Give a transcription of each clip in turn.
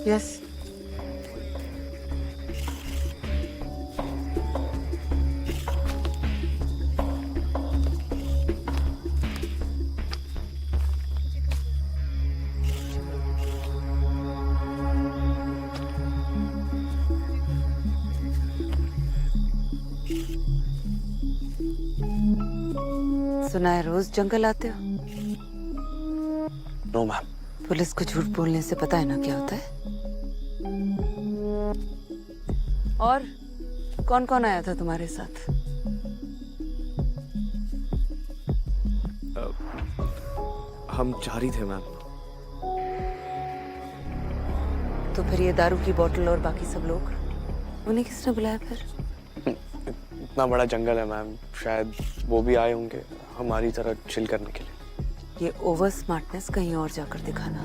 Yes. सुना है रोज जंगल आते हो? No ma'am. पुलिस को झूठ बोलने से पता है ना क्या होता है। और कौन कौन आया था तुम्हारे साथ? हम 4 ही थे मैम। तो फिर ये दारू की बोतल और बाकी सब लोग, उन्हें किसने बुलाया फिर? इतना बड़ा जंगल है मैम, शायद वो भी आए होंगे हमारी तरह चिल करने के लिए। ये ओवर स्मार्टनेस कहीं और जाकर दिखाना।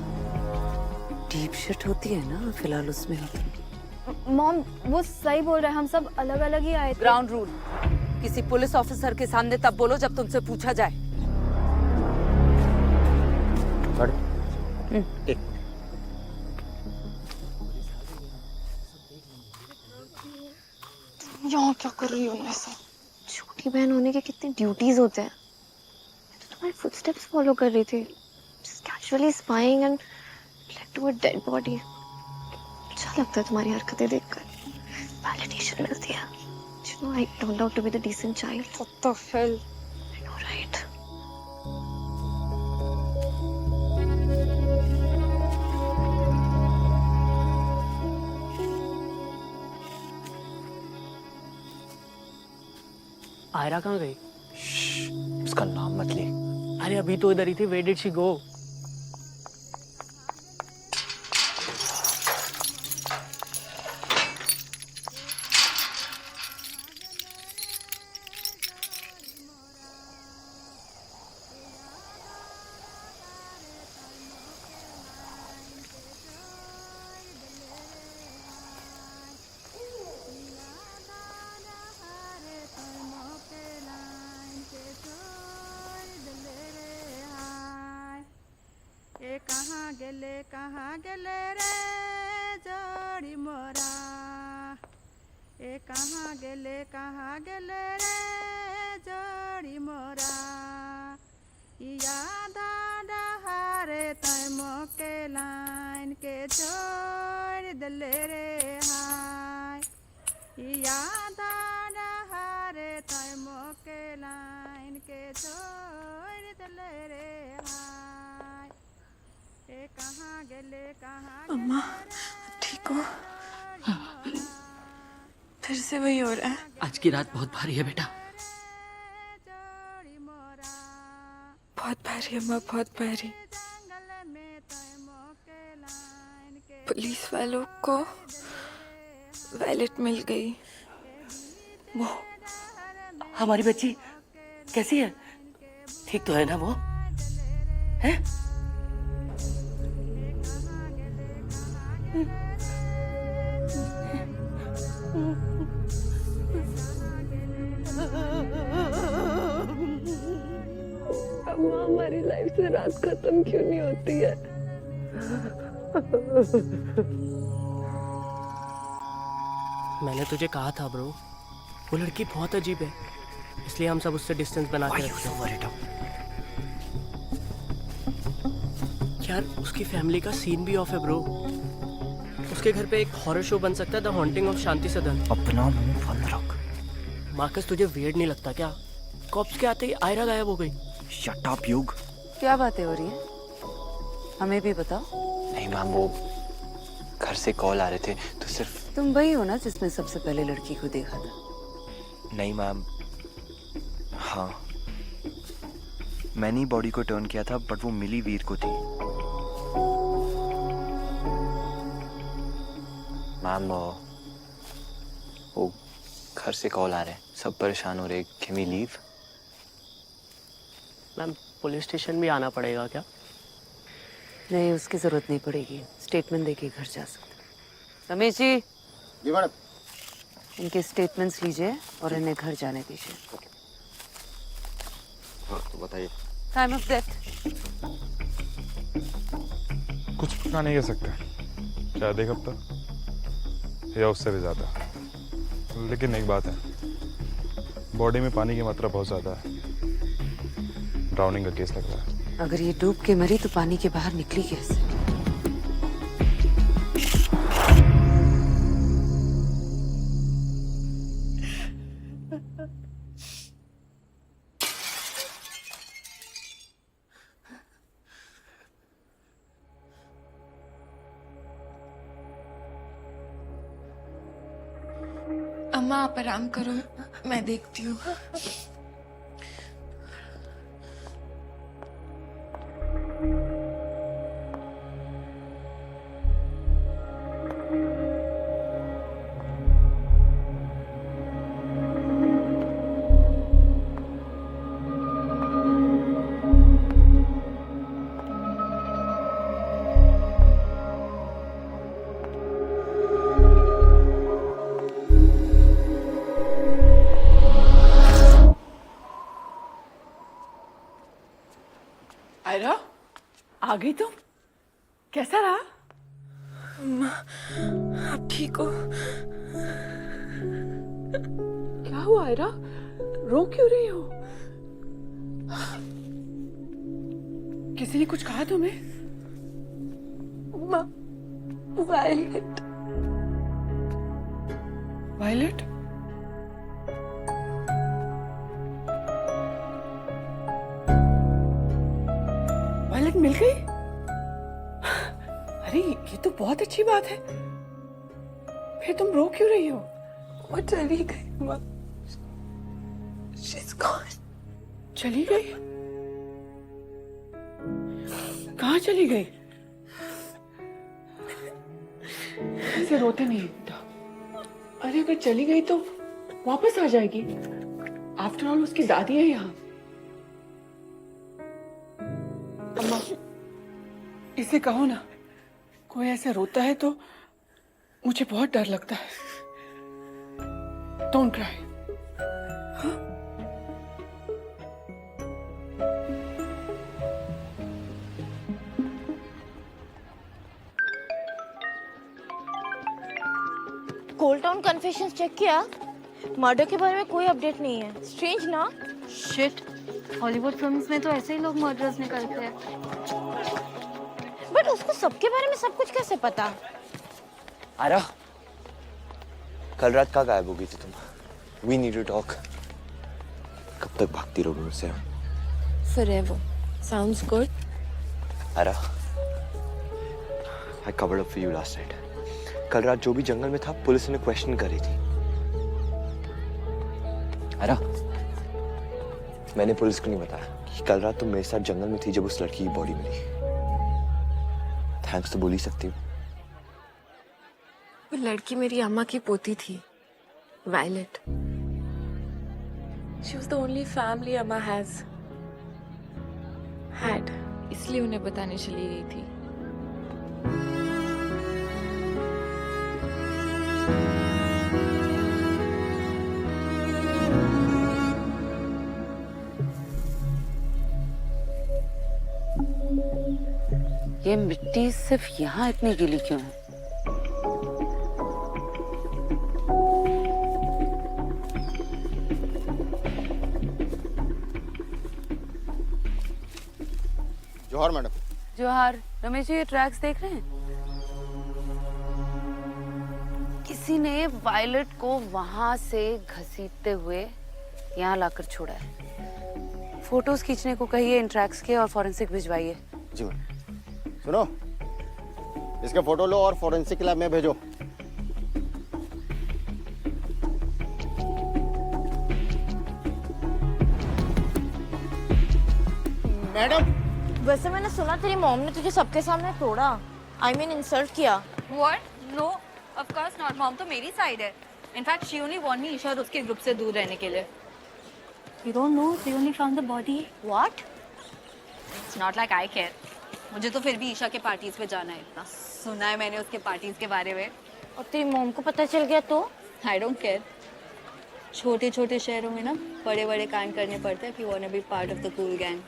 डीप शिट होती है ना, फिलहाल उसमें हो तुम। मॉम वो सही बोल रहा है, हम सब अलग अलग ही आए थे। ग्राउंड रूल किसी पुलिस ऑफिसर के सामने तब बोलो जब तुमसे पूछा जाए। एक यहाँ क्या कर रही हो ऐसा? छोटी बहन होने के कितने ड्यूटीज होते हैं। मैं तो तुम्हारे फुटस्टेप्स फॉलो कर रही थी, just casually spying and led to a dead body। अच्छा लगता है तुम्हारी हरकतें देखकर, वैलिडेशन मिलती है। You know I turned out to be the decent child। What the hell? I know, right? Ayra कहाँ गई? उसका नाम मत ले। अरे अभी तो इधर ही थी। Where did she go? कहाँ गेले रे जोड़ी मोरा, ए कहाँ गेले रे जोड़ी मोरा, याद डहारे तय मोके लाइन के छोड़ दले रे हाय, याद डहारे तय मोके लाइन के छोड़ दले रे हाय। अम्मा ठीक हो? फिर से वही हो रहा है। आज की रात बहुत भारी है बेटा। बहुत भारी अम्मा, बहुत भारी। पुलिस वालों को वैलेट मिल गई। वो हमारी बच्ची कैसी है? ठीक तो है ना वो? है? अम्मा हमारी लाइफ से रात खत्म क्यों नहीं होती है? मैंने तुझे कहा था ब्रो, वो लड़की बहुत अजीब है, इसलिए हम सब उससे डिस्टेंस बना के रखते हैं। यार उसकी फैमिली का सीन भी ऑफ है ब्रो। उसके घर पे एक हॉरर शो बन सकता है, द हॉन्टिंग ऑफ शांति सदन। अपना मुंह बंद रख। मार्कस तुझे वियर्ड नहीं लगता क्या? कॉप्स के आते ही आयरा गायब हो गई। शट अप युग। क्या बातें हो रही है, हमें भी बताओ। नहीं मैम, वो घर से कॉल आ रहे थे तो सिर्फ। तुम वही हो ना जिसने सबसे पहले लड़की को देखा था? नहीं मैम, हाँ मैंने ही बॉडी को टर्न किया था, बट वो मिली वीर को थी। मैम वो घर से कॉल आ रहे हैं, सब परेशान हो रहे। Can we leave? Ma'am police station भी आना पड़ेगा क्या? नहीं, उसकी जरूरत नहीं पड़ेगी, स्टेटमेंट देके घर जा सकते। रमेश जी, जी मैडम। इनके स्टेटमेंट्स लीजिए और इन्हें घर जाने दीजिए। हाँ तो बताइए। टाइम ऑफ डेथ कुछ पता नहीं कह सकते। शायद एक हफ्ता या उससे भी ज़्यादा। लेकिन एक बात है, बॉडी में पानी की मात्रा बहुत ज़्यादा है। ड्राउनिंग का केस लग रहा है। अगर ये डूब के मरी तो पानी के बाहर निकली कैसे? अम्मा आप आराम करो, मैं देखती हूँ। आयरा, आ गई तुम? कैसा रहा? अम्मा आप ठीक हो? क्या हुआ आयरा? रो क्यों रही हो? किसी ने कुछ कहा तुम्हें? अम्मा वायलेट। वायलेट? वायलेट मिल गई? अरे ये तो बहुत अच्छी बात है। फिर तुम रो क्यों रही हो? वो चली गई अम्मा। She's gone. चली गई? कहाँ चली गई? ऐसे रोते नहीं बेटा। अरे अगर चली गई तो वापस आ जाएगी। आफ्टर ऑल उसकी दादी है यहाँ। अम्मा इसे कहो ना, कोई ऐसे रोता है तो मुझे बहुत डर लगता है। Don't cry. Cold town confessions check किया? मर्डर के बारे में कोई अपडेट नहीं है। स्ट्रेंज ना? शिट, हॉलीवुड फिल्म्स में तो ऐसे ही लोग मर्डरर्स निकलते हैं। बट उसको सबके बारे में सब कुछ कैसे पता? आरा, कल रात कहाँ गायब हो गई थी तुम? We need to talk. कब तक भागती रहोगी मुझसे? Forever. Sounds good. Ara, I covered up for you last night. कल रात जो भी जंगल में था, पुलिस ने क्वेश्चन करी थी। आरा, मैंने पुलिस को नहीं बताया कि कल रात तुम मेरे साथ जंगल में थी जब उस लड़की की बॉडी मिली। थैंक्स तो बोल ही सकती हूँ। वो लड़की मेरी अम्मा की पोती थी, violet. She was the only family अम्मा had. इसलिए उन्हें बताने चली गई थी। ये मिट्टी सिर्फ यहाँ इतनी गीली क्यों है? जोहार मैडम। जोहार। रमेश जी, ये ट्रैक्स देख रहे हैं? किसी ने वायलेट को वहां से घसीटते हुए यहाँ लाकर छोड़ा है। फोटोज खींचने को कहिए इन ट्रैक्स के और फॉरेंसिक भिजवाइए। जी मैडम। सुनो, इसके फोटो लो और फॉरेंसिक लैब में भेजो। मैडम, वैसे मैंने सुना तेरी मॉम ने तुझे सबके सामने तोड़ा। I mean इंसल्ट किया। What? No, of course not. Mom तो मेरी साइड है। In fact, she only warned me Isha और उसके ग्रुप से दूर रहने के लिए। You don't know, they only found the body. What? It's not like I care. मुझे तो फिर भी ईशा के पार्टीज पे जाना है। इतना सुना है मैंने उसके पार्टीज के बारे में। और तेरी मॉम को पता चल गया तो? I don't care. छोटे छोटे शहरों में ना बड़े बड़े कांड करने पड़ते हैं if you wanna be part of the cool gang.